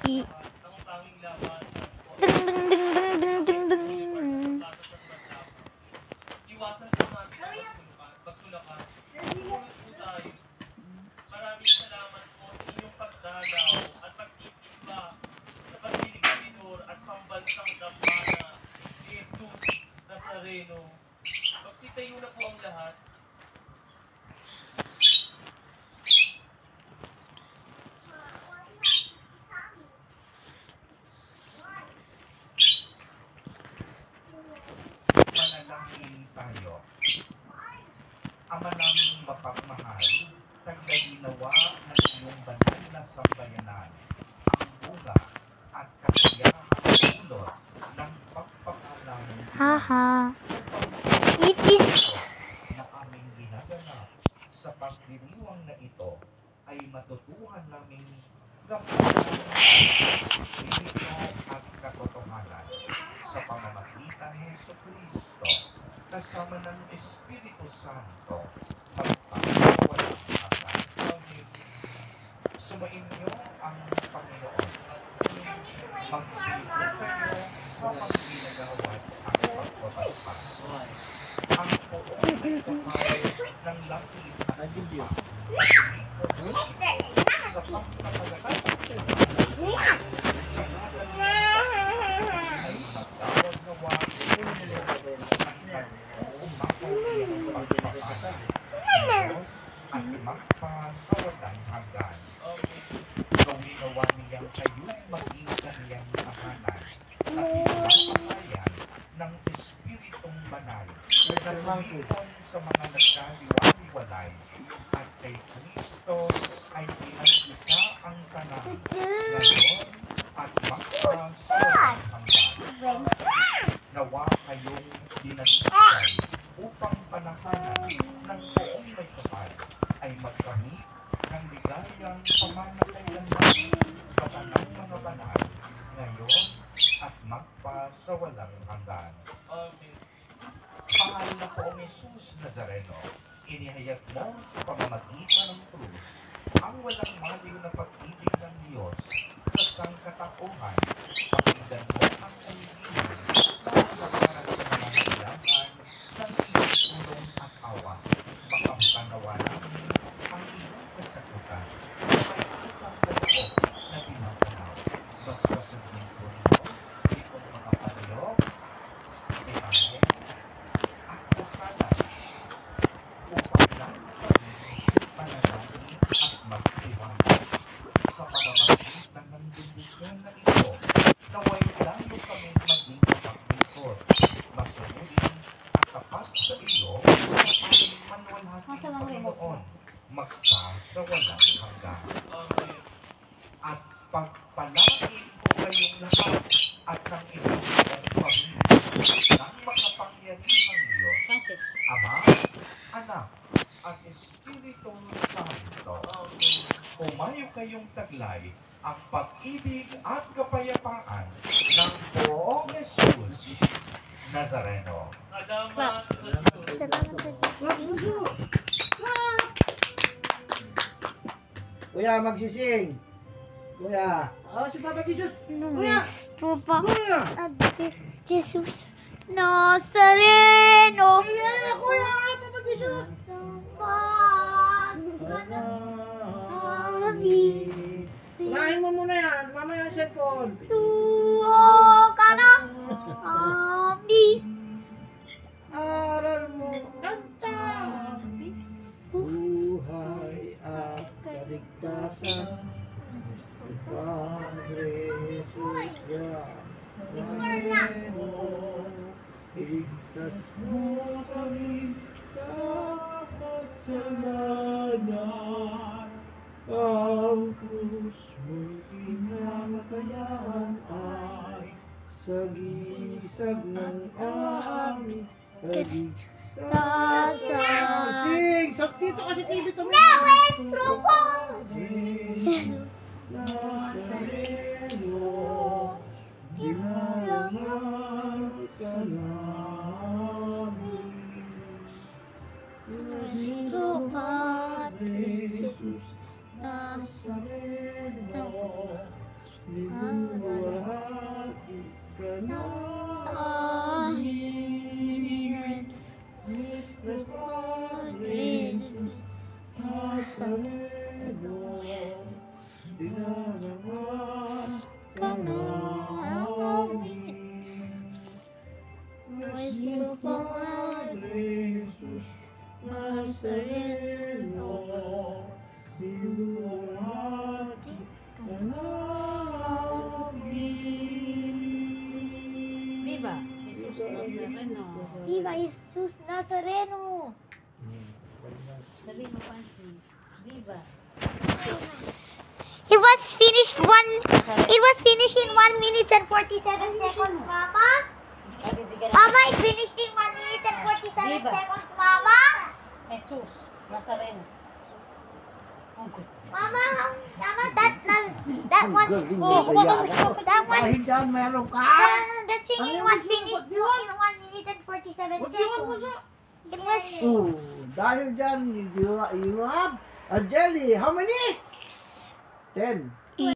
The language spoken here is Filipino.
Iwasan po natin ang pagtulakan. Sumunod po tayo. Maraming salamat po sa inyong pagdalaw at pagsisimba sa paglilingkador at pambansang dambana ni Jesus Nazareno. Magsitayo na po ang lahat. Manalangin tayo. Ama naming mapagmahal, taglay-nawa ng iyong banal na sambayanan, ang bunga at kasiyahang dulot ng pagpapalaman It is na aming ginaganap sa pagdiriwang na ito ay matutuhan naming gampanan ng Espiritu at katotohanan sa pamamagitan ni Jesucristo kasama ng Espiritu Santo magpapakawalang hanggan. Sumainyo ang Panginoon. Magsilip kayo kapag ginagawad ang pagpapaspas. Ang poong ay kapal ng langit at lupa. Sa pagpapalagat sa ngalan ay magdawag nawa at magpasawalang hanggan. Nung ginawa niyang kayo'y maging kaniyang tahanan at pinapakayan ng Espiritong Banal na lumiton sa mga nagkaliwaliwalay at kay Kristo ay pinag-isa ang tanan ngayon at magpasawalang hanggan. Nawa kayong dinagdagan upang panahanan ng poong may kapal ay magkamit ng ligayang pamanakailanman sa tanang mga banal ngayon at magpasawalang hanggan. Amen. Mahal na poong Jesus Nazareno, inihayag mo sa pamamagitan ng krus ang walang maliw na pag-ibig ng Diyos sa sangkatauhan. Pakinggan mo ang kahilingan para sa mga kailangan ng iyong tulong at awa. Makamtanawa namin ang iyong kasagutan sa may utang kaloob na pinapanaw. Basbasugin po ninyo itong mga palayok, imahe, at kasalan upang lalo kami panalangin at magtiwala sa pamamagitan ng bendisyon na ito. Naway lalo kami maging kapaglingkod, masunurin at tapat sa iyo at aming manuwalhating Panginoon, magpasawalang hanggan. Amen. At pagpalain ko kayong lahat at ng ibang pamilya ng makapangyarihang Diyos, Ama, Anak, at Espiritu Santo. Umayo kayong taglay ang pag-ibig at kapayapaan ng poong Jesus Nazareno. Salamat sa Diyos. Kuya, magsising. Kuya. Si Papa Jesus. Papa Kuya. Jesus Nazareno. Kuya, Papa Jesus. Unahin mo muna yan. Mamaya ang cellphone. Tuho ka na. Ami. Aral mo kanta. Buhay at kaligtasan. Si Padre Jesus Nazareno. Higtas mo kami sa kasalanan. Ang krus mo'y pinamatayan ay sagisag ng aming kaligtasan. Sing! Dito kasi TV to. Nuestro Jesus Nazareno, dinalangan ka namin. Nuestro Padre Jesus Nazareno, Niluwalhati ka na Nuestro Padre Jesus Nazareno, dinarawan ka namin. Nuestro Padre Jesus Nazareno, niluwalhati ka namin. Viva Jesus Nazareno. Viva Jesus Nazareno. Sabi mo pansin. Viva. It was finished in 1 minute and 47 seconds, Mama. Mama, it finished in 1 minute and 47 Viva. seconds, Mama. Jesus Nazareno. Mama, that one. That one. Dahil dyan meron ka. The singing one finished in 1 minute and 47 seconds. It was. Oh, dahil dyan, you have a jelly. How many? 10.